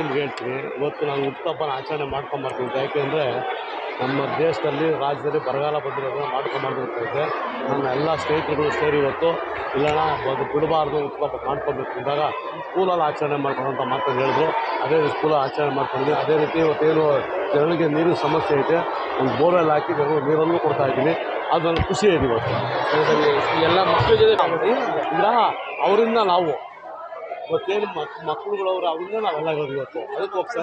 ನಿಮ್ಗೆ ಹೇಳ್ತೀನಿ. ಇವತ್ತು ನಾನು ಹುಟ್ಟುಹಬ್ಬನ ಆಚರಣೆ ಮಾಡ್ಕೊಂಬರ್ತೀನಿ. ಯಾಕೆಂದರೆ ನಮ್ಮ ದೇಶದಲ್ಲಿ ರಾಜ್ಯದಲ್ಲಿ ಬರಗಾಲ ಬಂದಿರೋದನ್ನ ಮಾಡ್ಕೊಂಬರ್ಬೇಕಾಗುತ್ತೆ. ನನ್ನ ಎಲ್ಲ ಸ್ನೇಹಿತರು ಸೇರಿ ಇವತ್ತು ಇಲ್ಲಣ್ಣ ಬಿಡಬಾರ್ದು, ಹುಟ್ಟುಹಬ್ಬ ಮಾಡ್ಕೊಬೇಕು ಅಂದಾಗ ಸ್ಕೂಲಲ್ಲಿ ಆಚರಣೆ ಮಾಡ್ಕೊಳ್ಳೋಂಥ ಮಾತನ್ನು ಹೇಳಿದ್ರು. ಅದೇ ಸ್ಕೂಲಲ್ಲಿ ಆಚರಣೆ ಮಾಡ್ಕೊಂಡಿದ್ದೀನಿ. ಅದೇ ರೀತಿ ಇವತ್ತೇನು ಜನರಿಗೆ ನೀರಿನ ಸಮಸ್ಯೆ ಐತೆ, ಒಂದು ಬೋರ್ವೆಲ್ ಹಾಕಿ ಜನರಿಗೆ ನೀರನ್ನು ಕೊಡ್ತಾಯಿದ್ದೀನಿ. ಅದು ನನಗೆ ಖುಷಿ ಇದೆ ಇವತ್ತು. ಎಲ್ಲ ಮಕ್ಕಳ ಜೊತೆ ಈಗ ಅವರಿಂದ ನಾವು ಇವತ್ತೇನು ಮಕ್ಕಳುಗಳವರು ಅವರಿಂದ ನಾವೆಲ್ಲ ಇರೋದು ಇವತ್ತು. ಅದಕ್ಕೋಸ್ಕರ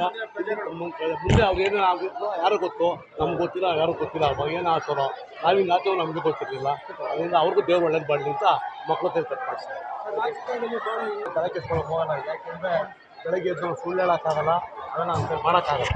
ಮುಂದೆ ಅವ್ರು ಏನೇನು ಆಗುತ್ತೋ ಯಾರು ಗೊತ್ತು, ನಮ್ಗೆ ಗೊತ್ತಿಲ್ಲ, ಯಾರು ಗೊತ್ತಿಲ್ಲ. ಅವಾಗ ಏನು ಆಗ್ತಾರೋ ನಾವು ಹಿಂಗೆ ಆಗ್ತೇವೆ ನಮಗೂ ಗೊತ್ತಿರಲಿಲ್ಲ. ಅದರಿಂದ ಅವ್ರಿಗೂ ದೇವ್ರು ಒಳ್ಳೇದು ಮಾಡಲಿ ಅಂತ ಮಕ್ಕಳು ಕೈ ಕಟ್ ಮಾಡಿಸ್ತಾರೆ. ತಲೆ ಕೆಸ್ಕೊಳ್ಳೋಕೆ ಹೋಗೋಣ. ಯಾಕೆಂದರೆ ಬೆಳಗ್ಗೆ ಎದ್ದು ಸುಳ್ಳು ಹೇಳೋಕ್ಕಾಗಲ್ಲ, ಅದನ್ನು ಅಂತ ಮಾಡೋಕ್ಕಾಗಲ್ಲ.